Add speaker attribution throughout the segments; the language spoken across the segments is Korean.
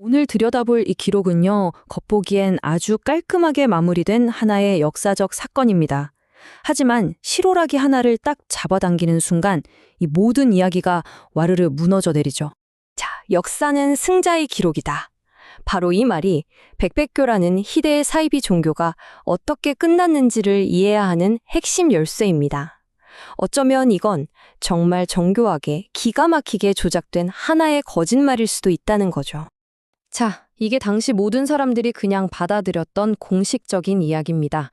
Speaker 1: 오늘 들여다볼 이 기록은요, 겉보기엔 아주 깔끔하게 마무리된 하나의 역사적 사건입니다. 하지만 실오라기 하나를 딱 잡아당기는 순간 이 모든 이야기가 와르르 무너져 내리죠. 자, 역사는 승자의 기록이다. 바로 이 말이 백백교라는 희대의 사이비 종교가 어떻게 끝났는지를 이해해야 하는 핵심 열쇠입니다. 어쩌면 이건 정말 정교하게 기가 막히게 조작된 하나의 거짓말일 수도 있다는 거죠. 자, 이게 당시 모든 사람들이 그냥 받아들였던 공식적인 이야기입니다.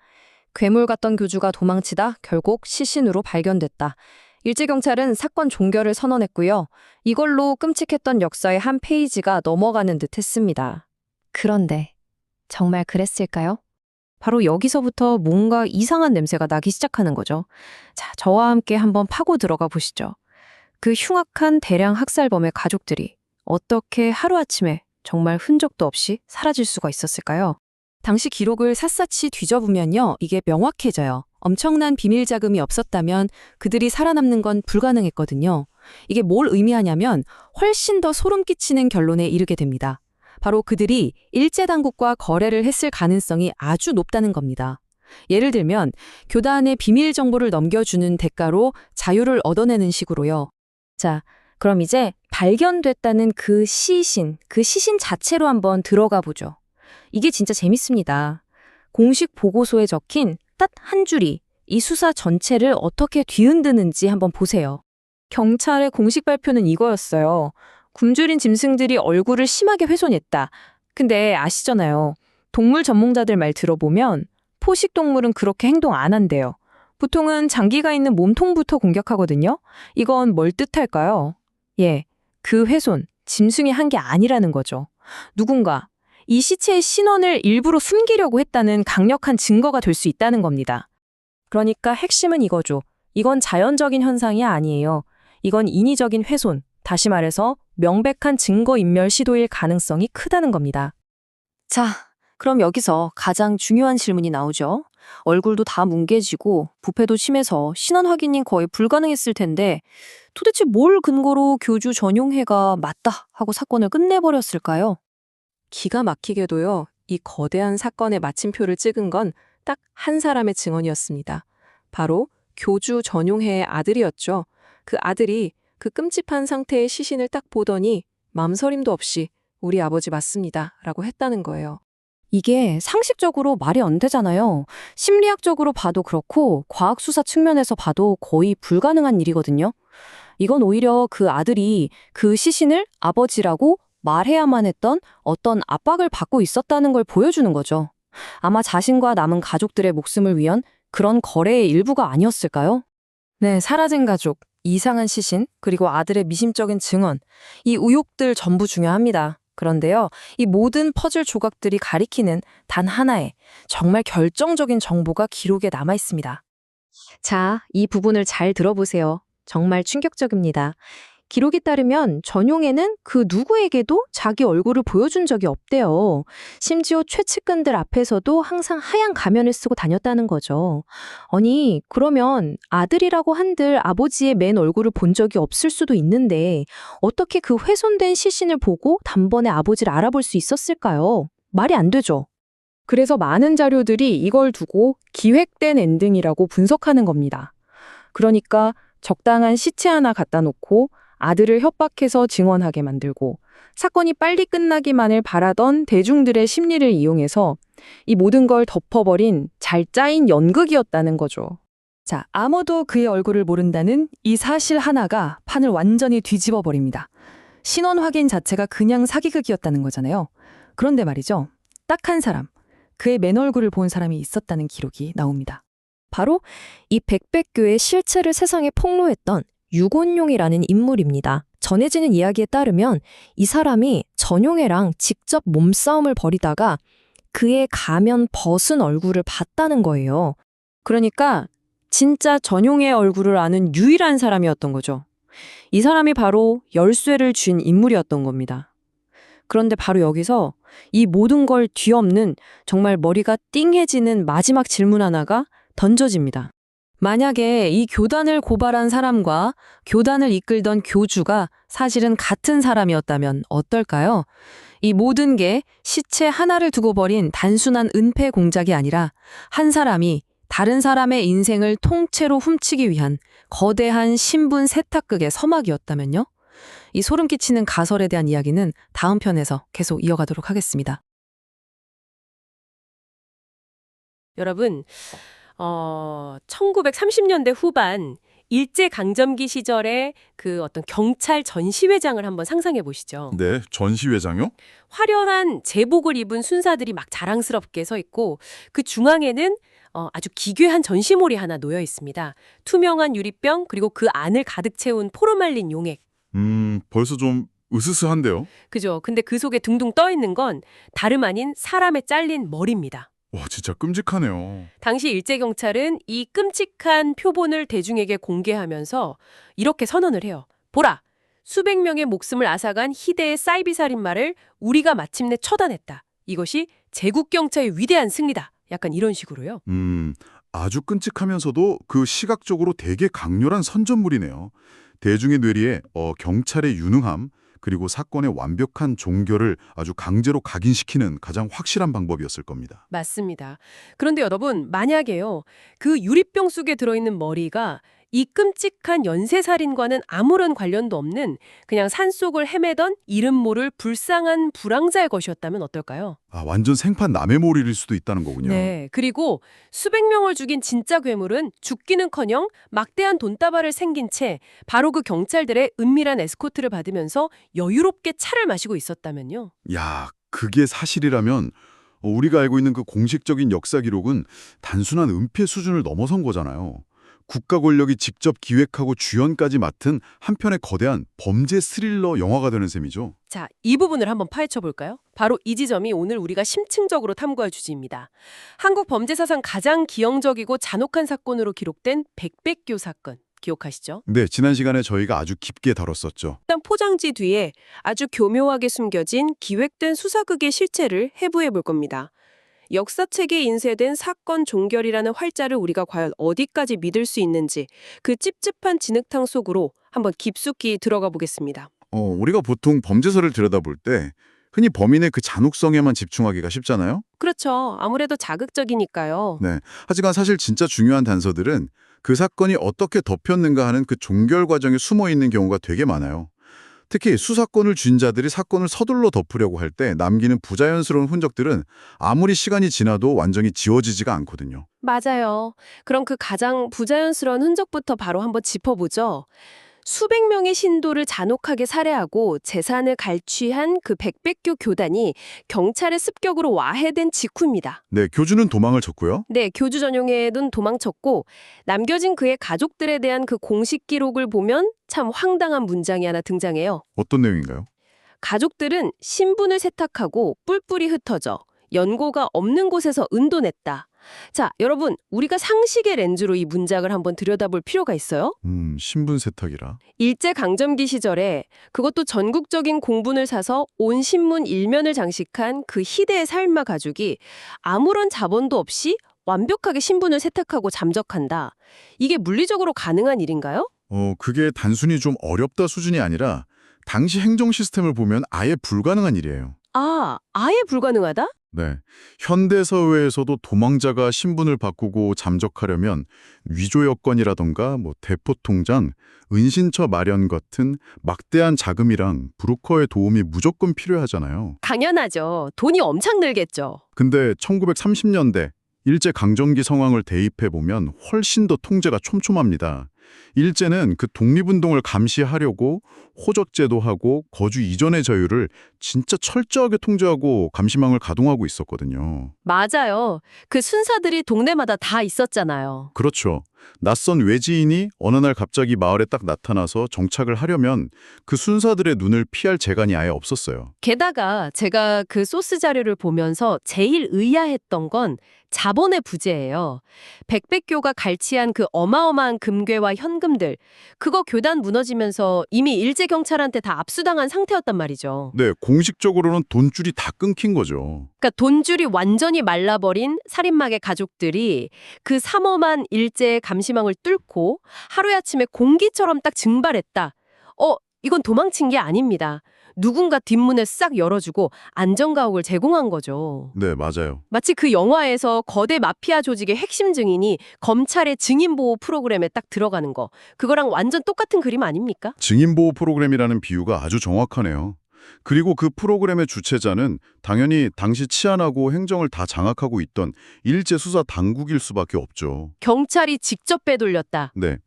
Speaker 1: 괴물 같던 교주가 도망치다 결국 시신으로 발견됐다. 일제경찰은 사건 종결을 선언했고요. 이걸로 끔찍했던 역사의 한 페이지가 넘어가는 듯 했습니다. 그런데 정말 그랬을까요? 바로 여기서부터 뭔가 이상한 냄새가 나기 시작하는 거죠. 자, 저와 함께 한번 파고 들어가 보시죠. 그 흉악한 대량 학살범의 가족들이 어떻게 하루아침에 정말 흔적도 없이 사라질 수가 있었을까요? 당시 기록을 샅샅이 뒤져보면요, 이게 명확해져요. 엄청난 비밀 자금이 없었다면 그들이 살아남는 건 불가능했거든요. 이게 뭘 의미하냐면 훨씬 더 소름 끼치는 결론에 이르게 됩니다. 바로 그들이 일제당국과 거래를 했을 가능성이 아주 높다는 겁니다. 예를 들면 교단의 비밀 정보를 넘겨주는 대가로 자유를 얻어내는 식으로요. 자, 그럼 이제 발견됐다는 그 시신 자체로 한번 들어가 보죠. 이게 진짜 재밌습니다. 공식 보고서에 적힌 딱 한 줄이 이 수사 전체를 어떻게 뒤흔드는지 한번 보세요. 경찰의 공식 발표는 이거였어요. 굶주린 짐승들이 얼굴을 심하게 훼손했다. 근데 아시잖아요. 동물 전문가들 말 들어보면 포식동물은 그렇게 행동 안 한대요. 보통은 장기가 있는 몸통부터 공격하거든요. 이건 뭘 뜻할까요? 예, 그 훼손, 짐승이 한 게 아니라는 거죠. 누군가 이 시체의 신원을 일부러 숨기려고 했다는 강력한 증거가 될 수 있다는 겁니다. 그러니까 핵심은 이거죠. 이건 자연적인 현상이 아니에요. 이건 인위적인 훼손, 다시 말해서 명백한 증거인멸 시도일 가능성이 크다는 겁니다. 자, 그럼 여기서 가장 중요한 질문이 나오죠. 얼굴도 다 뭉개지고 부패도 심해서 신원 확인이 거의 불가능했을 텐데 도대체 뭘 근거로 교주 전용해가 맞다 하고 사건을 끝내버렸을까요? 기가 막히게도요, 이 거대한 사건의 마침표를 찍은 건 딱 한 사람의 증언이었습니다. 바로 교주 전용해의 아들이었죠. 그 아들이 그 끔찍한 상태의 시신을 딱 보더니 맘서림도 없이 우리 아버지 맞습니다 라고 했다는 거예요. 이게 상식적으로 말이 안 되잖아요. 심리학적으로 봐도 그렇고 과학수사 측면에서 봐도 거의 불가능한 일이거든요. 이건 오히려 그 아들이 그 시신을 아버지라고 말해야만 했던 어떤 압박을 받고 있었다는 걸 보여주는 거죠. 아마 자신과 남은 가족들의 목숨을 위한 그런 거래의 일부가 아니었을까요? 네, 사라진 가족, 이상한 시신, 그리고 아들의 미심쩍은 증언. 이 의혹들 전부 중요합니다. 그런데요, 이 모든 퍼즐 조각들이 가리키는 단 하나의 정말 결정적인 정보가 기록에 남아 있습니다. 자, 이 부분을 잘 들어보세요. 정말 충격적입니다. 기록에 따르면 전용에는 그 누구에게도 자기 얼굴을 보여준 적이 없대요. 심지어 최측근들 앞에서도 항상 하얀 가면을 쓰고 다녔다는 거죠. 아니, 그러면 아들이라고 한들 아버지의 맨 얼굴을 본 적이 없을 수도 있는데 어떻게 그 훼손된 시신을 보고 단번에 아버지를 알아볼 수 있었을까요? 말이 안 되죠. 그래서 많은 자료들이 이걸 두고 기획된 엔딩이라고 분석하는 겁니다. 그러니까 적당한 시체 하나 갖다 놓고 아들을 협박해서 증언하게 만들고 사건이 빨리 끝나기만을 바라던 대중들의 심리를 이용해서 이 모든 걸 덮어버린 잘 짜인 연극이었다는 거죠. 자, 아무도 그의 얼굴을 모른다는 이 사실 하나가 판을 완전히 뒤집어 버립니다. 신원 확인 자체가 그냥 사기극이었다는 거잖아요. 그런데 말이죠. 딱 한 사람, 그의 맨 얼굴을 본 사람이 있었다는 기록이 나옵니다. 바로 이 백백교의 실체를 세상에 폭로했던 유곤용이라는 인물입니다. 전해지는 이야기에 따르면 이 사람이 전용해랑 직접 몸싸움을 벌이다가 그의 가면 벗은 얼굴을 봤다는 거예요. 그러니까 진짜 전용의 얼굴을 아는 유일한 사람이었던 거죠. 이 사람이 바로 열쇠를 쥔 인물이었던 겁니다. 그런데 바로 여기서 이 모든 걸 뒤엎는 정말 머리가 띵해지는 마지막 질문 하나가 던져집니다. 만약에 이 교단을 고발한 사람과 교단을 이끌던 교주가 사실은 같은 사람이었다면 어떨까요? 이 모든 게 시체 하나를 두고 벌인 단순한 은폐 공작이 아니라 한 사람이 다른 사람의 인생을 통째로 훔치기 위한 거대한 신분 세탁극의 서막이었다면요? 이 소름 끼치는 가설에 대한 이야기는 다음 편에서 계속 이어가도록 하겠습니다.
Speaker 2: 여러분, 1930년대 후반 일제강점기 시절에 그 어떤 경찰 전시회장을 한번 상상해 보시죠.
Speaker 3: 네, 전시회장요?
Speaker 2: 화려한 제복을 입은 순사들이 막 자랑스럽게 서 있고 그 중앙에는 아주 기괴한 전시물이 하나 놓여 있습니다. 투명한 유리병 그리고 그 안을 가득 채운 포르말린 용액.
Speaker 3: 벌써 좀 으스스한데요?
Speaker 2: 그죠? 근데 그 속에 둥둥 떠 있는 건 다름 아닌 사람의 잘린 머리입니다.
Speaker 3: 와, 진짜 끔찍하네요.
Speaker 2: 당시 일제경찰은 이 끔찍한 표본을 대중에게 공개하면서 이렇게 선언을 해요. 보라! 수백 명의 목숨을 앗아간 희대의 사이비살인마를 우리가 마침내 처단했다. 이것이 제국경찰의 위대한 승리다. 약간 이런 식으로요.
Speaker 3: 아주 끔찍하면서도 그 시각적으로 되게 강렬한 선전물이네요. 대중의 뇌리에 경찰의 유능함, 그리고 사건의 완벽한 종결을 아주 강제로 각인시키는 가장 확실한 방법이었을 겁니다.
Speaker 2: 맞습니다. 그런데 여러분, 만약에요. 그 유리병 속에 들어있는 머리가 이 끔찍한 연쇄살인과는 아무런 관련도 없는 그냥 산속을 헤매던 이름 모를 불쌍한 불황자의 것이었다면 어떨까요?
Speaker 3: 아, 완전 생판 남의 몰일일 수도 있다는 거군요.
Speaker 2: 네. 그리고 수백 명을 죽인 진짜 괴물은 죽기는커녕 막대한 돈다발을 생긴 채 바로 그 경찰들의 은밀한 에스코트를 받으면서 여유롭게 차를 마시고 있었다면요.
Speaker 3: 야, 그게 사실이라면 우리가 알고 있는 그 공식적인 역사 기록은 단순한 은폐 수준을 넘어선 거잖아요. 국가 권력이 직접 기획하고 주연까지 맡은 한편의 거대한 범죄 스릴러 영화가 되는 셈이죠.
Speaker 2: 자, 이 부분을 한번 파헤쳐 볼까요? 바로 이 지점이 오늘 우리가 심층적으로 탐구할 주제입니다. 한국 범죄 사상 가장 기형적이고 잔혹한 사건으로 기록된 백백교 사건. 기억하시죠?
Speaker 3: 네, 지난 시간에 저희가 아주 깊게 다뤘었죠.
Speaker 2: 일단 포장지 뒤에 아주 교묘하게 숨겨진 기획된 수사극의 실체를 해부해 볼 겁니다. 역사책에 인쇄된 사건 종결이라는 활자를 우리가 과연 어디까지 믿을 수 있는지 그 찝찝한 진흙탕 속으로 한번 깊숙이 들어가 보겠습니다.
Speaker 3: 우리가 보통 범죄서를 들여다볼 때 흔히 범인의 그 잔혹성에만 집중하기가 쉽잖아요.
Speaker 2: 그렇죠. 아무래도 자극적이니까요.
Speaker 3: 네. 하지만 사실 진짜 중요한 단서들은 그 사건이 어떻게 덮였는가 하는 그 종결 과정에 숨어 있는 경우가 되게 많아요. 특히 수사권을 쥔 자들이 사건을 서둘러 덮으려고 할 때 남기는 부자연스러운 흔적들은 아무리 시간이 지나도 완전히 지워지지가 않거든요.
Speaker 2: 맞아요. 그럼 그 가장 부자연스러운 흔적부터 바로 한번 짚어보죠. 수백 명의 신도를 잔혹하게 살해하고 재산을 갈취한 그 백백교 교단이 경찰의 습격으로 와해된 직후입니다.
Speaker 3: 네, 교주는 도망을 쳤고요.
Speaker 2: 네, 교주 전용에는 도망쳤고 남겨진 그의 가족들에 대한 그 공식 기록을 보면 참 황당한 문장이 하나 등장해요.
Speaker 3: 어떤 내용인가요?
Speaker 2: 가족들은 신분을 세탁하고 뿔뿔이 흩어져 연고가 없는 곳에서 은돈했다. 자, 여러분, 우리가 상식의 렌즈로 이 문장을 한번 들여다볼 필요가 있어요.
Speaker 3: 신분 세탁이라.
Speaker 2: 일제강점기 시절에 그것도 전국적인 공분을 사서 온 신문 일면을 장식한 그 희대의 살인마 가족이 아무런 자본도 없이 완벽하게 신분을 세탁하고 잠적한다. 이게 물리적으로 가능한 일인가요?
Speaker 3: 그게 단순히 좀 어렵다 수준이 아니라 당시 행정 시스템을 보면 아예 불가능한 일이에요.
Speaker 2: 아, 아예 불가능하다?
Speaker 3: 네. 현대 사회에서도 도망자가 신분을 바꾸고 잠적하려면 위조 여권이라던가 대포 통장, 은신처 마련 같은 막대한 자금이랑 브로커의 도움이 무조건 필요하잖아요.
Speaker 2: 당연하죠. 돈이 엄청 늘겠죠.
Speaker 3: 근데 1930년대 일제 강점기 상황을 대입해 보면 훨씬 더 통제가 촘촘합니다. 일제는 그 독립운동을 감시하려고 호적제도 하고 거주 이전의 자유를 진짜 철저하게 통제하고 감시망을 가동하고 있었거든요.
Speaker 2: 맞아요. 그 순사들이 동네마다 다 있었잖아요.
Speaker 3: 그렇죠. 낯선 외지인이 어느 날 갑자기 마을에 딱 나타나서 정착을 하려면 그 순사들의 눈을 피할 재간이 아예 없었어요.
Speaker 2: 게다가 제가 그 소스 자료를 보면서 제일 의아했던 건 자본의 부재예요. 백백교가 갈취한 그 어마어마한 금괴와 현금들, 그거 교단 무너지면서 이미 일제경찰한테 다 압수당한 상태였단 말이죠.
Speaker 3: 네, 공식적으로는 돈줄이 다 끊긴 거죠.
Speaker 2: 그러니까 돈줄이 완전히 말라버린 살인마의 가족들이 그 삼엄한 일제의 감시망을 뚫고 하루아침에 공기처럼 딱 증발했다. 이건 도망친 게 아닙니다. 누군가 뒷문을 싹 열어주고 안전가옥을 제공한 거죠.
Speaker 3: 네, 맞아요.
Speaker 2: 마치 그 영화에서 거대 마피아 조직의 핵심 증인이 검찰의 증인보호 프로그램에 딱 들어가는 거. 그거랑 완전 똑같은 그림 아닙니까?
Speaker 3: 증인보호 프로그램이라는 비유가 아주 정확하네요. 그리고 그 프로그램의 주체자는 당연히 당시 치안하고 행정을 다 장악하고 있던 일제 수사 당국일 수밖에 없죠.
Speaker 2: 경찰이 직접 빼돌렸다.
Speaker 3: 네.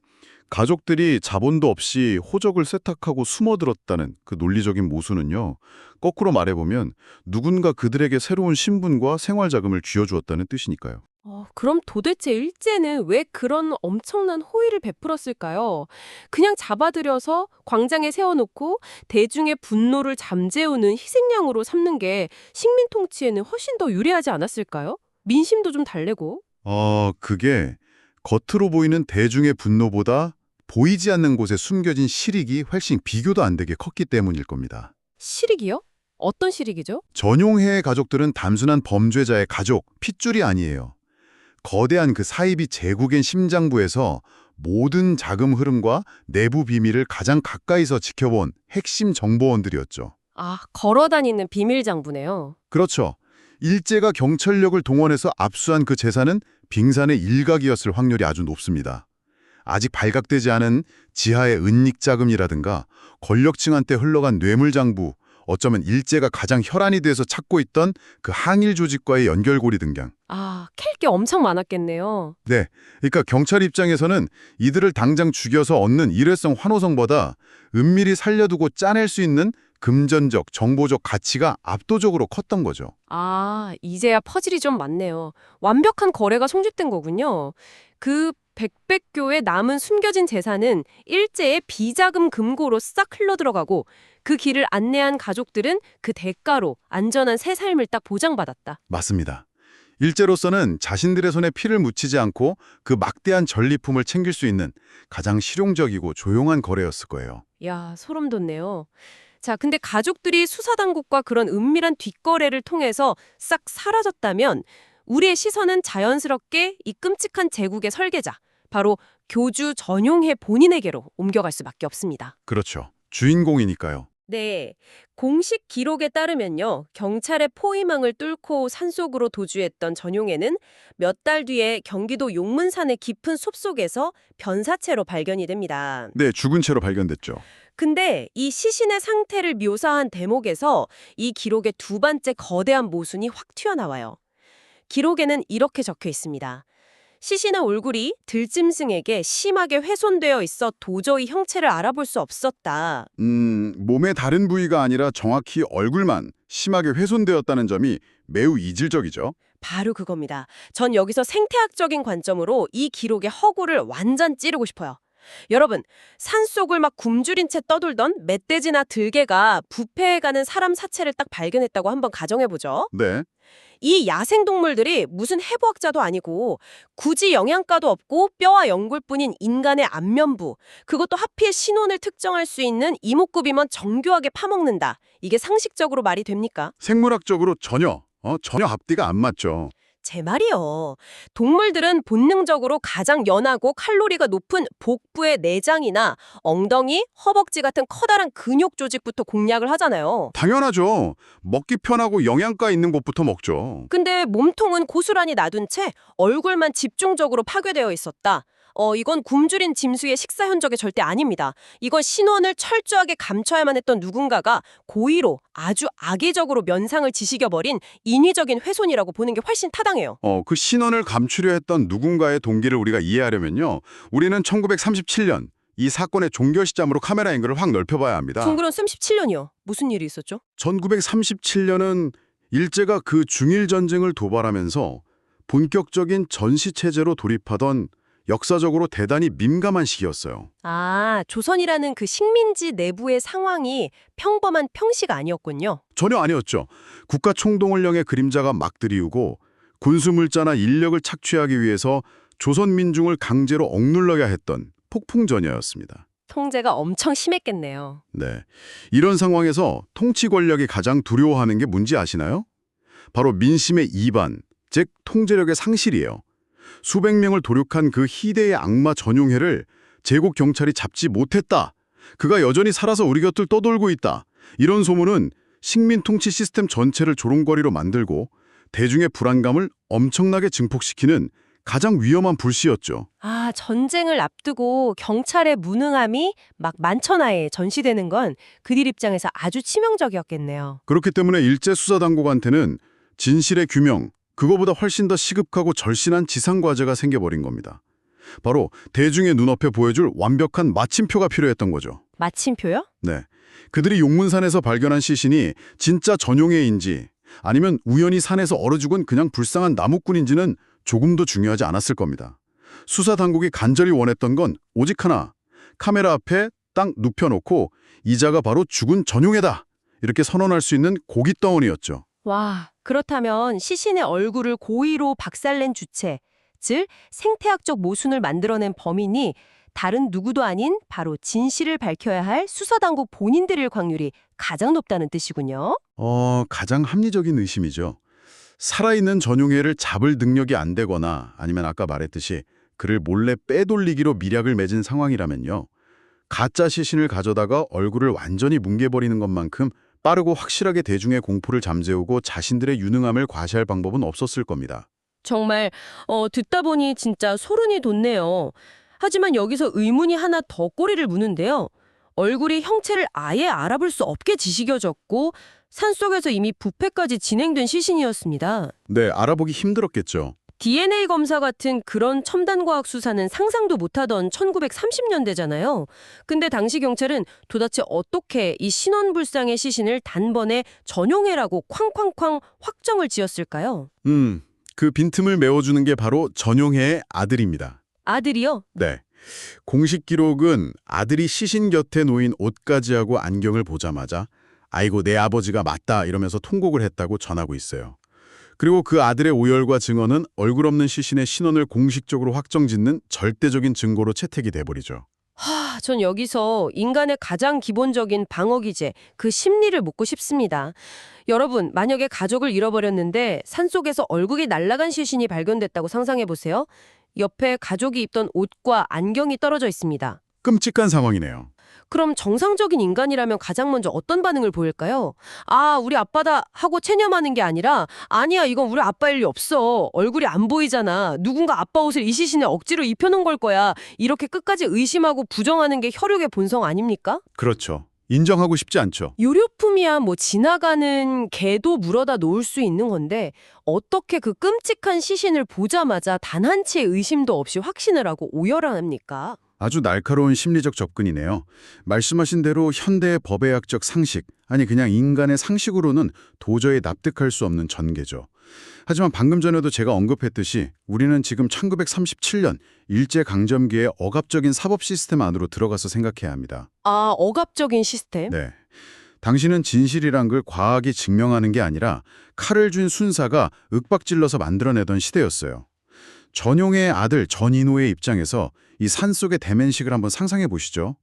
Speaker 3: 가족들이 자본도 없이 호적을 세탁하고 숨어들었다는 그 논리적인 모순은요. 거꾸로 말해보면 누군가 그들에게 새로운 신분과 생활자금을 쥐어주었다는 뜻이니까요.
Speaker 2: 그럼 도대체 일제는 왜 그런 엄청난 호의를 베풀었을까요? 그냥 잡아들여서 광장에 세워놓고 대중의 분노를 잠재우는 희생양으로 삼는 게 식민 통치에는 훨씬 더 유리하지 않았을까요? 민심도 좀 달래고.
Speaker 3: 그게 겉으로 보이는 대중의 분노보다 보이지 않는 곳에 숨겨진 실익이 훨씬 비교도 안 되게 컸기 때문일 겁니다.
Speaker 2: 실익이요? 어떤 실익이죠?
Speaker 3: 전용해의 가족들은 단순한 범죄자의 가족, 핏줄이 아니에요. 거대한 그 사이비 제국의 심장부에서 모든 자금 흐름과 내부 비밀을 가장 가까이서 지켜본 핵심 정보원들이었죠.
Speaker 2: 걸어다니는 비밀 장부네요.
Speaker 3: 그렇죠. 일제가 경찰력을 동원해서 압수한 그 재산은 빙산의 일각이었을 확률이 아주 높습니다. 아직 발각되지 않은 지하의 은닉자금이라든가 권력층한테 흘러간 뇌물장부, 어쩌면 일제가 가장 혈안이 돼서 찾고 있던 그 항일 조직과의 연결고리 등등.
Speaker 2: 캘 게 엄청 많았겠네요.
Speaker 3: 네, 그러니까 경찰 입장에서는 이들을 당장 죽여서 얻는 일회성 환호성보다 은밀히 살려두고 짜낼 수 있는 금전적, 정보적 가치가 압도적으로 컸던 거죠.
Speaker 2: 이제야 퍼즐이 좀 맞네요. 완벽한 거래가 성립된 거군요. 그 백백교의 남은 숨겨진 재산은 일제의 비자금 금고로 싹 흘러들어가고 그 길을 안내한 가족들은 그 대가로 안전한 새 삶을 딱 보장받았다.
Speaker 3: 맞습니다. 일제로서는 자신들의 손에 피를 묻히지 않고 그 막대한 전리품을 챙길 수 있는 가장 실용적이고 조용한 거래였을 거예요.
Speaker 2: 야, 소름 돋네요. 자, 근데 가족들이 수사당국과 그런 은밀한 뒷거래를 통해서 싹 사라졌다면 우리의 시선은 자연스럽게 이 끔찍한 제국의 설계자, 바로 교주 전용해 본인에게로 옮겨갈 수밖에 없습니다.
Speaker 3: 그렇죠. 주인공이니까요.
Speaker 2: 네, 공식 기록에 따르면요. 경찰의 포위망을 뚫고 산속으로 도주했던 전용해는 몇 달 뒤에 경기도 용문산의 깊은 숲속에서 변사체로 발견이 됩니다.
Speaker 3: 네, 죽은 채로 발견됐죠.
Speaker 2: 근데 이 시신의 상태를 묘사한 대목에서 이 기록의 두 번째 거대한 모순이 확 튀어나와요. 기록에는 이렇게 적혀 있습니다. 시신의 얼굴이 들짐승에게 심하게 훼손되어 있어 도저히 형체를 알아볼 수 없었다.
Speaker 3: 몸의 다른 부위가 아니라 정확히 얼굴만 심하게 훼손되었다는 점이 매우 이질적이죠.
Speaker 2: 바로 그겁니다. 전 여기서 생태학적인 관점으로 이 기록의 허구를 완전 찌르고 싶어요. 여러분, 산속을 막 굶주린 채 떠돌던 멧돼지나 들개가 부패해가는 사람 사체를 딱 발견했다고 한번 가정해보죠.
Speaker 3: 네.
Speaker 2: 이 야생동물들이 무슨 해부학자도 아니고 굳이 영양가도 없고 뼈와 연골뿐인 인간의 안면부, 그것도 하필 신원을 특정할 수 있는 이목구비만 정교하게 파먹는다. 이게 상식적으로 말이 됩니까?
Speaker 3: 생물학적으로 전혀 앞뒤가 안 맞죠.
Speaker 2: 제 말이요. 동물들은 본능적으로 가장 연하고 칼로리가 높은 복부의 내장이나 엉덩이, 허벅지 같은 커다란 근육 조직부터 공략을 하잖아요.
Speaker 3: 당연하죠. 먹기 편하고 영양가 있는 곳부터 먹죠.
Speaker 2: 근데 몸통은 고스란히 놔둔 채 얼굴만 집중적으로 파괴되어 있었다. 이건 굶주린 짐수의 식사 흔적이 절대 아닙니다. 이건 신원을 철저하게 감춰야만 했던 누군가가 고의로 아주 악의적으로 면상을 지식여버린 인위적인 훼손이라고 보는 게 훨씬 타당해요.
Speaker 3: 그 신원을 감추려 했던 누군가의 동기를 우리가 이해하려면요. 우리는 1937년 이 사건의 종결 시점으로 카메라 앵글을 확 넓혀봐야 합니다.
Speaker 2: 1937년이요. 무슨 일이 있었죠?
Speaker 3: 1937년은 일제가 그 중일 전쟁을 도발하면서 본격적인 전시체제로 돌입하던 역사적으로 대단히 민감한 시기였어요.
Speaker 2: 조선이라는 그 식민지 내부의 상황이 평범한 평시가 아니었군요.
Speaker 3: 전혀 아니었죠. 국가 총동원령의 그림자가 막 들이우고 군수물자나 인력을 착취하기 위해서 조선 민중을 강제로 억눌러야 했던 폭풍전야였습니다.
Speaker 2: 통제가 엄청 심했겠네요.
Speaker 3: 네. 이런 상황에서 통치 권력이 가장 두려워하는 게 뭔지 아시나요? 바로 민심의 이반, 즉 통제력의 상실이에요. 수백 명을 도륙한 그 희대의 악마 전용해를 제국 경찰이 잡지 못했다. 그가 여전히 살아서 우리 곁을 떠돌고 있다. 이런 소문은 식민 통치 시스템 전체를 조롱거리로 만들고 대중의 불안감을 엄청나게 증폭시키는 가장 위험한 불씨였죠.
Speaker 2: 아, 전쟁을 앞두고 경찰의 무능함이 막 만천하에 전시되는 건 그들 입장에서 아주 치명적이었겠네요.
Speaker 3: 그렇기 때문에 일제 수사당국한테는 진실의 규명, 그거보다 훨씬 더 시급하고 절실한 지상과제가 생겨버린 겁니다. 바로 대중의 눈앞에 보여줄 완벽한 마침표가 필요했던 거죠.
Speaker 2: 마침표요?
Speaker 3: 네. 그들이 용문산에서 발견한 시신이 진짜 전용해인지 아니면 우연히 산에서 얼어 죽은 그냥 불쌍한 나무꾼인지는 조금도 중요하지 않았을 겁니다. 수사당국이 간절히 원했던 건 오직 하나, 카메라 앞에 딱 눕혀놓고 이자가 바로 죽은 전용해다 이렇게 선언할 수 있는 고깃덩어리였죠.
Speaker 2: 와, 그렇다면 시신의 얼굴을 고의로 박살낸 주체, 즉 생태학적 모순을 만들어낸 범인이 다른 누구도 아닌 바로 진실을 밝혀야 할 수사당국 본인들일 확률이 가장 높다는 뜻이군요.
Speaker 3: 가장 합리적인 의심이죠. 살아있는 전용해를 잡을 능력이 안 되거나 아니면 아까 말했듯이 그를 몰래 빼돌리기로 미략을 맺은 상황이라면요. 가짜 시신을 가져다가 얼굴을 완전히 뭉개버리는 것만큼 빠르고 확실하게 대중의 공포를 잠재우고 자신들의 유능함을 과시할 방법은 없었을 겁니다.
Speaker 2: 정말 듣다 보니 진짜 소름이 돋네요. 하지만 여기서 의문이 하나 더 꼬리를 무는데요. 얼굴이 형체를 아예 알아볼 수 없게 지식여졌고 산속에서 이미 부패까지 진행된 시신이었습니다.
Speaker 3: 네, 알아보기 힘들었겠죠.
Speaker 2: DNA 검사 같은 그런 첨단과학 수사는 상상도 못하던 1930년대잖아요. 근데 당시 경찰은 도대체 어떻게 이 신원불상의 시신을 단번에 전용해라고 쾅쾅쾅 확정을 지었을까요?
Speaker 3: 그 빈틈을 메워주는 게 바로 전용해의 아들입니다.
Speaker 2: 아들이요?
Speaker 3: 네. 공식 기록은 아들이 시신 곁에 놓인 옷가지하고 안경을 보자마자 아이고 내 아버지가 맞다 이러면서 통곡을 했다고 전하고 있어요. 그리고 그 아들의 오열과 증언은 얼굴 없는 시신의 신원을 공식적으로 확정짓는 절대적인 증거로 채택이 돼버리죠.
Speaker 2: 전 여기서 인간의 가장 기본적인 방어 기제, 그 심리를 묻고 싶습니다. 여러분, 만약에 가족을 잃어버렸는데 산속에서 얼굴이 날아간 시신이 발견됐다고 상상해 보세요. 옆에 가족이 입던 옷과 안경이 떨어져 있습니다.
Speaker 3: 끔찍한 상황이네요.
Speaker 2: 그럼 정상적인 인간이라면 가장 먼저 어떤 반응을 보일까요? 아, 우리 아빠다 하고 체념하는 게 아니라 아니야, 이건 우리 아빠일 리 없어. 얼굴이 안 보이잖아. 누군가 아빠 옷을 이 시신에 억지로 입혀놓은 걸 거야. 이렇게 끝까지 의심하고 부정하는 게 혈육의 본성 아닙니까?
Speaker 3: 그렇죠. 인정하고 싶지 않죠.
Speaker 2: 유료품이야 뭐 지나가는 개도 물어다 놓을 수 있는 건데 어떻게 그 끔찍한 시신을 보자마자 단 한 치의 의심도 없이 확신을 하고 오열을 합니까?
Speaker 3: 아주 날카로운 심리적 접근이네요. 말씀하신 대로 현대의 법의학적 상식, 아니 그냥 인간의 상식으로는 도저히 납득할 수 없는 전개죠. 하지만 방금 전에도 제가 언급했듯이 우리는 지금 1937년 일제강점기의 억압적인 사법 시스템 안으로 들어가서 생각해야 합니다.
Speaker 2: 아, 억압적인 시스템?
Speaker 3: 네. 당신은 진실이란 걸 과학이 증명하는 게 아니라 칼을 쥔 순사가 윽박질러서 만들어내던 시대였어요. 전용의 아들 전인호의 입장에서 이 산속의 대면식을 한번 상상해 보시죠.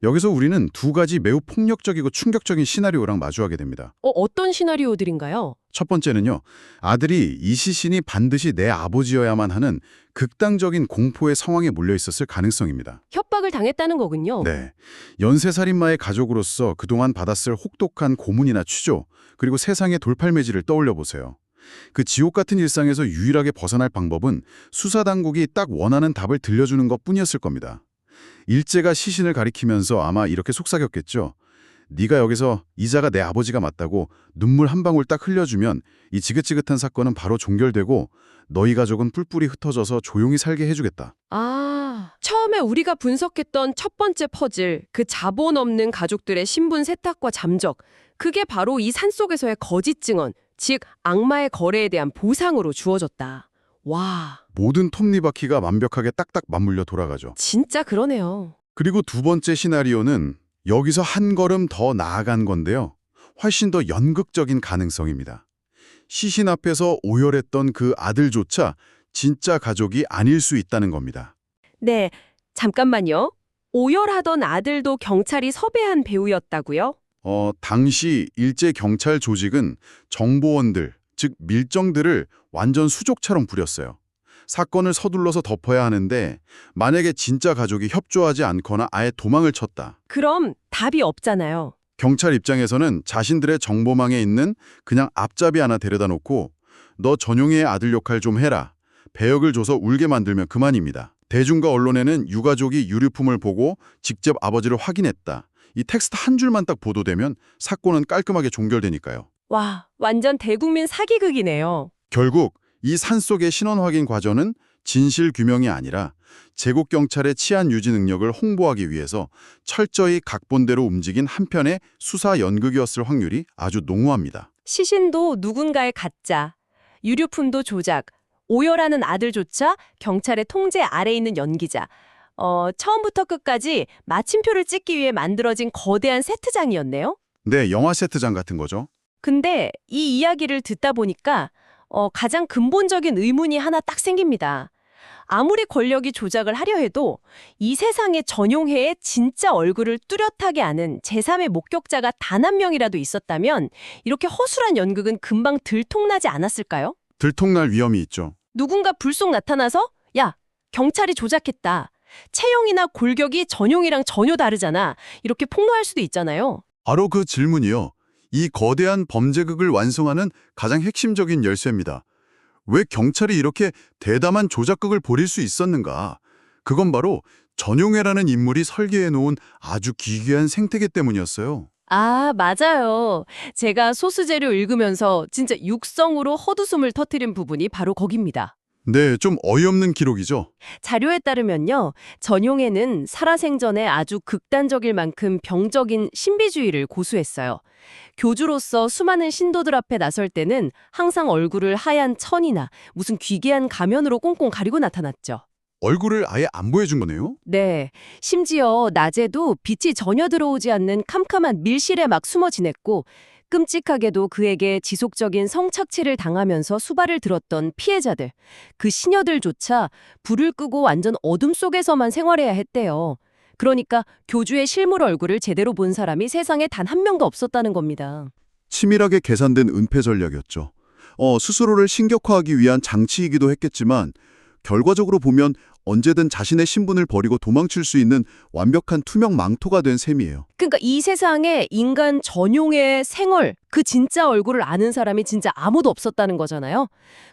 Speaker 3: 여기서 우리는 두 가지 매우 폭력적이고 충격적인 시나리오랑 마주하게 됩니다.
Speaker 2: 어떤 시나리오들인가요?
Speaker 3: 첫 번째는요. 아들이 이 시신이 반드시 내 아버지여야만 하는 극단적인 공포의 상황에 몰려 있었을 가능성입니다.
Speaker 2: 협박을 당했다는 거군요.
Speaker 3: 네. 연쇄살인마의 가족으로서 그동안 받았을 혹독한 고문이나 취조, 그리고 세상의 돌팔매질을 떠올려 보세요. 그 지옥 같은 일상에서 유일하게 벗어날 방법은 수사당국이 딱 원하는 답을 들려주는 것뿐이었을 겁니다. 일제가 시신을 가리키면서 아마 이렇게 속삭였겠죠. 네가 여기서 이자가 내 아버지가 맞다고 눈물 한 방울 딱 흘려주면 이 지긋지긋한 사건은 바로 종결되고 너희 가족은 뿔뿔이 흩어져서 조용히 살게 해주겠다.
Speaker 2: 아, 처음에 우리가 분석했던 첫 번째 퍼즐, 그 자본 없는 가족들의 신분 세탁과 잠적, 그게 바로 이 산속에서의 거짓 증언, 즉 악마의 거래에 대한 보상으로 주어졌다. 와,
Speaker 3: 모든 톱니바퀴가 완벽하게 딱딱 맞물려 돌아가죠.
Speaker 2: 진짜 그러네요.
Speaker 3: 그리고 두 번째 시나리오는 여기서 한 걸음 더 나아간 건데요. 훨씬 더 연극적인 가능성입니다. 시신 앞에서 오열했던 그 아들조차 진짜 가족이 아닐 수 있다는 겁니다.
Speaker 2: 네, 잠깐만요. 오열하던 아들도 경찰이 섭외한 배우였다고요?
Speaker 3: 당시 일제 경찰 조직은 정보원들, 즉 밀정들을 완전 수족처럼 부렸어요. 사건을 서둘러서 덮어야 하는데 만약에 진짜 가족이 협조하지 않거나 아예 도망을 쳤다.
Speaker 2: 그럼 답이 없잖아요.
Speaker 3: 경찰 입장에서는 자신들의 정보망에 있는 그냥 앞잡이 하나 데려다 놓고 너 전용의 아들 역할 좀 해라. 배역을 줘서 울게 만들면 그만입니다. 대중과 언론에는 유가족이 유류품을 보고 직접 아버지를 확인했다. 이 텍스트 한 줄만 딱 보도되면 사건은 깔끔하게 종결되니까요.
Speaker 2: 와, 완전 대국민 사기극이네요.
Speaker 3: 결국 이 산속의 신원 확인 과정은 진실 규명이 아니라 제국 경찰의 치안 유지 능력을 홍보하기 위해서 철저히 각본대로 움직인 한편의 수사 연극이었을 확률이 아주 농후합니다.
Speaker 2: 시신도 누군가의 가짜, 유류품도 조작, 오열하는 아들조차 경찰의 통제 아래에 있는 연기자. 처음부터 끝까지 마침표를 찍기 위해 만들어진 거대한 세트장이었네요.
Speaker 3: 네, 영화 세트장 같은 거죠.
Speaker 2: 근데 이 이야기를 듣다 보니까 가장 근본적인 의문이 하나 딱 생깁니다. 아무리 권력이 조작을 하려 해도 이 세상에 전용해의 진짜 얼굴을 뚜렷하게 아는 제3의 목격자가 단 한 명이라도 있었다면 이렇게 허술한 연극은 금방 들통나지 않았을까요?
Speaker 3: 들통날 위험이 있죠.
Speaker 2: 누군가 불쑥 나타나서 야, 경찰이 조작했다. 체형이나 골격이 전용이랑 전혀 다르잖아. 이렇게 폭로할 수도 있잖아요.
Speaker 3: 바로 그 질문이요. 이 거대한 범죄극을 완성하는 가장 핵심적인 열쇠입니다. 왜 경찰이 이렇게 대담한 조작극을 벌일 수 있었는가? 그건 바로 전용해라는 인물이 설계해놓은 아주 기괴한 생태계 때문이었어요.
Speaker 2: 아, 맞아요. 제가 소수재료 읽으면서 진짜 육성으로 헛웃음을 터뜨린 부분이 바로 거깁니다.
Speaker 3: 네, 좀 어이없는 기록이죠.
Speaker 2: 자료에 따르면요, 전용해는 살아생전에 아주 극단적일 만큼 병적인 신비주의를 고수했어요. 교주로서 수많은 신도들 앞에 나설 때는 항상 얼굴을 하얀 천이나 무슨 귀괴한 가면으로 꽁꽁 가리고 나타났죠.
Speaker 3: 얼굴을 아예 안 보여준 거네요?
Speaker 2: 네, 심지어 낮에도 빛이 전혀 들어오지 않는 캄캄한 밀실에 막 숨어 지냈고 끔찍하게도 그에게 지속적인 성착취를 당하면서 수발을 들었던 피해자들, 그 시녀들조차 불을 끄고 완전 어둠 속에서만 생활해야 했대요. 그러니까 교주의 실물 얼굴을 제대로 본 사람이 세상에 단 한 명도 없었다는 겁니다.
Speaker 3: 치밀하게 계산된 은폐 전략이었죠. 스스로를 신격화하기 위한 장치이기도 했겠지만 결과적으로 보면 언제든 자신의 신분을 버리고 도망칠 수 있는 완벽한 투명 망토가 된 셈이에요.
Speaker 2: 그러니까 이 세상에 인간 전용의 생얼, 그 진짜 얼굴을 아는 사람이 진짜 아무도 없었다는 거잖아요.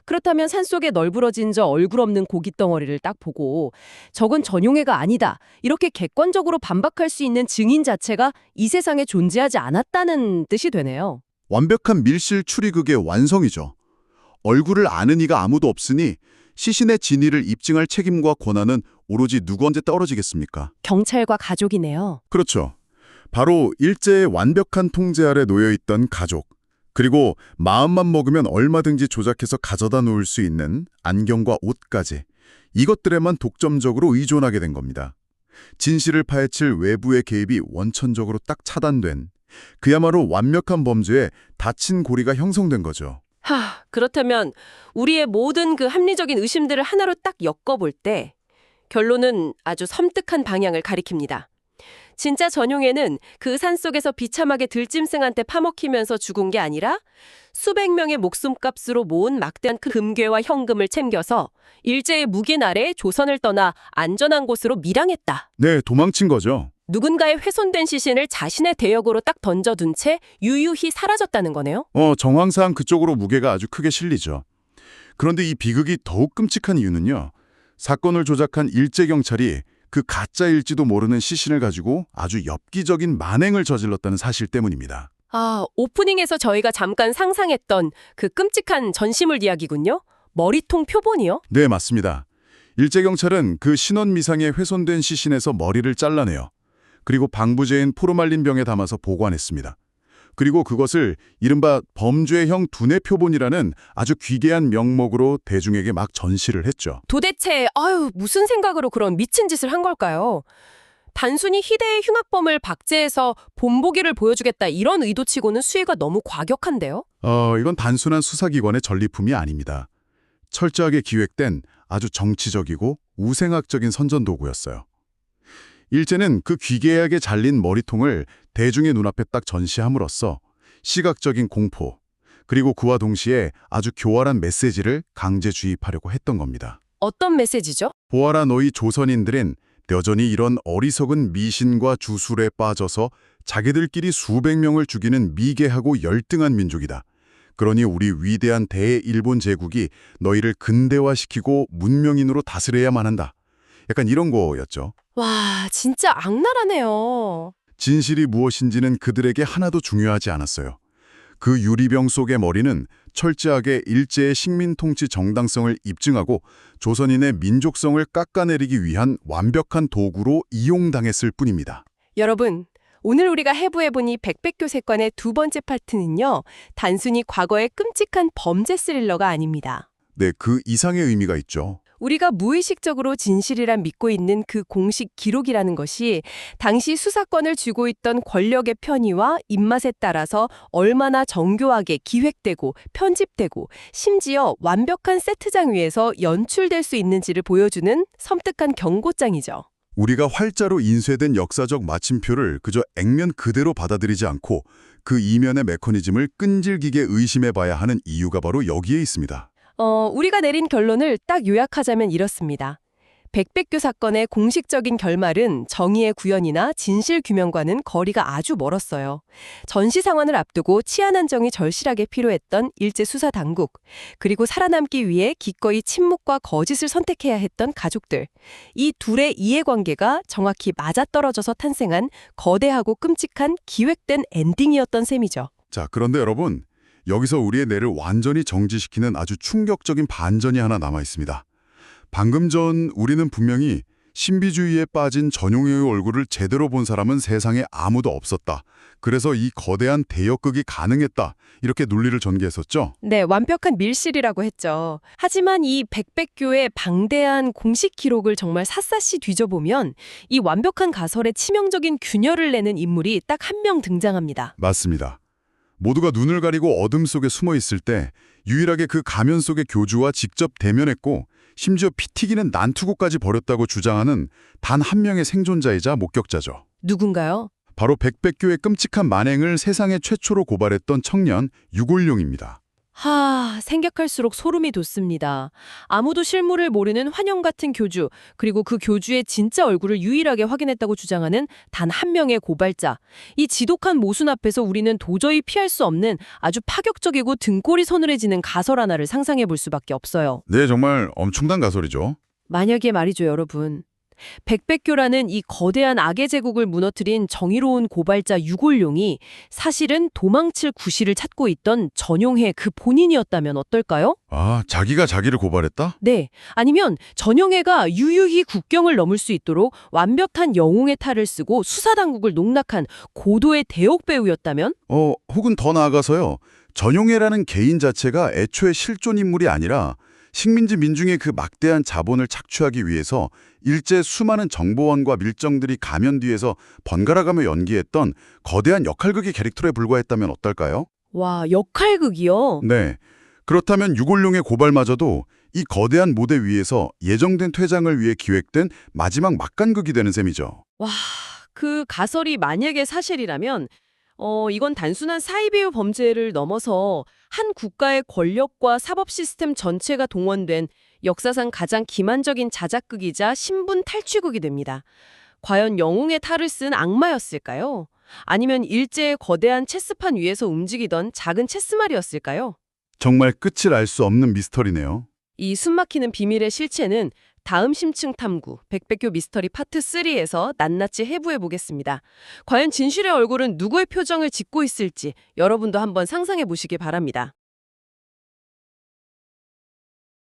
Speaker 2: 그렇다면 산속에 널브러진 저 얼굴 없는 고깃덩어리를 딱 보고 저건 전용해가 아니다. 이렇게 객관적으로 반박할 수 있는 증인 자체가 이 세상에 존재하지 않았다는 뜻이 되네요.
Speaker 3: 완벽한 밀실 추리극의 완성이죠. 얼굴을 아는 이가 아무도 없으니 시신의 진위를 입증할 책임과 권한은 오로지 누구한테 떨어지겠습니까?
Speaker 2: 경찰과 가족이네요.
Speaker 3: 그렇죠. 바로 일제의 완벽한 통제 아래 놓여있던 가족, 그리고 마음만 먹으면 얼마든지 조작해서 가져다 놓을 수 있는 안경과 옷까지 이것들에만 독점적으로 의존하게 된 겁니다. 진실을 파헤칠 외부의 개입이 원천적으로 딱 차단된, 그야말로 완벽한 범죄에 닫힌 고리가 형성된 거죠.
Speaker 2: 그렇다면 우리의 모든 그 합리적인 의심들을 하나로 딱 엮어볼 때 결론은 아주 섬뜩한 방향을 가리킵니다. 진짜 전용해는 그 산속에서 비참하게 들짐승한테 파먹히면서 죽은 게 아니라 수백 명의 목숨값으로 모은 막대한 금괴와 현금을 챙겨서 일제의 묵인 아래 조선을 떠나 안전한 곳으로 밀항했다.
Speaker 3: 네, 도망친 거죠.
Speaker 2: 누군가의 훼손된 시신을 자신의 대역으로 딱 던져둔 채 유유히 사라졌다는 거네요.
Speaker 3: 정황상 그쪽으로 무게가 아주 크게 실리죠. 그런데 이 비극이 더욱 끔찍한 이유는요. 사건을 조작한 일제경찰이 그 가짜일지도 모르는 시신을 가지고 아주 엽기적인 만행을 저질렀다는 사실 때문입니다.
Speaker 2: 오프닝에서 저희가 잠깐 상상했던 그 끔찍한 전시물 이야기군요. 머리통 표본이요?
Speaker 3: 네, 맞습니다. 일제경찰은 그 신원미상에 훼손된 시신에서 머리를 잘라내요. 그리고 방부제인 포르말린 병에 담아서 보관했습니다. 그리고 그것을 이른바 범죄형 두뇌 표본이라는 아주 귀괴한 명목으로 대중에게 막 전시를 했죠.
Speaker 2: 도대체 무슨 생각으로 그런 미친 짓을 한 걸까요? 단순히 희대의 흉악범을 박제해서 본보기를 보여주겠다 이런 의도치고는 수위가 너무 과격한데요?
Speaker 3: 이건 단순한 수사기관의 전리품이 아닙니다. 철저하게 기획된 아주 정치적이고 우생학적인 선전도구였어요. 일제는 그 기괴하게 잘린 머리통을 대중의 눈앞에 딱 전시함으로써 시각적인 공포, 그리고 그와 동시에 아주 교활한 메시지를 강제 주입하려고 했던 겁니다.
Speaker 2: 어떤 메시지죠?
Speaker 3: 보아라 너희 조선인들은 여전히 이런 어리석은 미신과 주술에 빠져서 자기들끼리 수백 명을 죽이는 미개하고 열등한 민족이다. 그러니 우리 위대한 대일본 제국이 너희를 근대화시키고 문명인으로 다스려야만 한다. 약간 이런 거였죠.
Speaker 2: 와, 진짜 악랄하네요.
Speaker 3: 진실이 무엇인지는 그들에게 하나도 중요하지 않았어요. 그 유리병 속의 머리는 철저하게 일제의 식민 통치 정당성을 입증하고 조선인의 민족성을 깎아내리기 위한 완벽한 도구로 이용당했을 뿐입니다.
Speaker 2: 여러분, 오늘 우리가 해부해보니 백백교 세권의 두 번째 파트는요, 단순히 과거의 끔찍한 범죄 스릴러가 아닙니다.
Speaker 3: 네, 그 이상의 의미가 있죠.
Speaker 2: 우리가 무의식적으로 진실이란 믿고 있는 그 공식 기록이라는 것이 당시 수사권을 쥐고 있던 권력의 편의와 입맛에 따라서 얼마나 정교하게 기획되고 편집되고 심지어 완벽한 세트장 위에서 연출될 수 있는지를 보여주는 섬뜩한 경고장이죠.
Speaker 3: 우리가 활자로 인쇄된 역사적 마침표를 그저 액면 그대로 받아들이지 않고 그 이면의 메커니즘을 끈질기게 의심해봐야 하는 이유가 바로 여기에 있습니다.
Speaker 2: 우리가 내린 결론을 딱 요약하자면 이렇습니다. 백백교 사건의 공식적인 결말은 정의의 구현이나 진실 규명과는 거리가 아주 멀었어요. 전시 상환을 앞두고 치안 안정이 절실하게 필요했던 일제 수사 당국, 그리고 살아남기 위해 기꺼이 침묵과 거짓을 선택해야 했던 가족들. 이 둘의 이해관계가 정확히 맞아떨어져서 탄생한 거대하고 끔찍한 기획된 엔딩이었던 셈이죠.
Speaker 3: 자, 그런데 여러분, 여기서 우리의 뇌를 완전히 정지시키는 아주 충격적인 반전이 하나 남아 있습니다. 방금 전 우리는 분명히 신비주의에 빠진 전용해의 얼굴을 제대로 본 사람은 세상에 아무도 없었다. 그래서 이 거대한 대역극이 가능했다. 이렇게 논리를 전개했었죠.
Speaker 2: 네, 완벽한 밀실이라고 했죠. 하지만 이 백백교의 방대한 공식 기록을 정말 샅샅이 뒤져보면 이 완벽한 가설에 치명적인 균열을 내는 인물이 딱 한 명 등장합니다.
Speaker 3: 맞습니다. 모두가 눈을 가리고 어둠 속에 숨어 있을 때 유일하게 그 가면 속의 교주와 직접 대면했고 심지어 피 튀기는 난투구까지 벌였다고 주장하는 단 한 명의 생존자이자 목격자죠.
Speaker 2: 누군가요?
Speaker 3: 바로 백백교의 끔찍한 만행을 세상에 최초로 고발했던 청년 유골룡입니다.
Speaker 2: 생각할수록 소름이 돋습니다. 아무도 실물을 모르는 환영 같은 교주, 그리고 그 교주의 진짜 얼굴을 유일하게 확인했다고 주장하는 단 한 명의 고발자. 이 지독한 모순 앞에서 우리는 도저히 피할 수 없는 아주 파격적이고 등골이 서늘해지는 가설 하나를 상상해 볼 수밖에 없어요.
Speaker 3: 네, 정말 엄청난 가설이죠.
Speaker 2: 만약에 말이죠, 여러분. 백백교라는 이 거대한 악의 제국을 무너뜨린 정의로운 고발자 유골룡이 사실은 도망칠 구실을 찾고 있던 전용해 그 본인이었다면 어떨까요?
Speaker 3: 아, 자기가 자기를 고발했다?
Speaker 2: 네. 아니면 전용해가 유유히 국경을 넘을 수 있도록 완벽한 영웅의 탈을 쓰고 수사당국을 농락한 고도의 대역 배우였다면?
Speaker 3: 혹은 더 나아가서요. 전용해라는 개인 자체가 애초에 실존 인물이 아니라 식민지 민중의 그 막대한 자본을 착취하기 위해서 일제 수많은 정보원과 밀정들이 가면 뒤에서 번갈아가며 연기했던 거대한 역할극의 캐릭터에 불과했다면 어떨까요?
Speaker 2: 와, 역할극이요?
Speaker 3: 네. 그렇다면 유골룡의 고발마저도 이 거대한 무대 위에서 예정된 퇴장을 위해 기획된 마지막 막간극이 되는 셈이죠.
Speaker 2: 와, 그 가설이 만약에 사실이라면 이건 단순한 사이비우 범죄를 넘어서 한 국가의 권력과 사법 시스템 전체가 동원된 역사상 가장 기만적인 자작극이자 신분 탈취극이 됩니다. 과연 영웅의 탈을 쓴 악마였을까요? 아니면 일제의 거대한 체스판 위에서 움직이던 작은 체스말이었을까요?
Speaker 3: 정말 끝을 알 수 없는 미스터리네요.
Speaker 2: 이 숨막히는 비밀의 실체는 다음 심층 탐구 백백교 미스터리 파트 3에서 낱낱이 해부해 보겠습니다. 과연 진실의 얼굴은 누구의 표정을 짓고 있을지 여러분도 한번 상상해 보시기 바랍니다.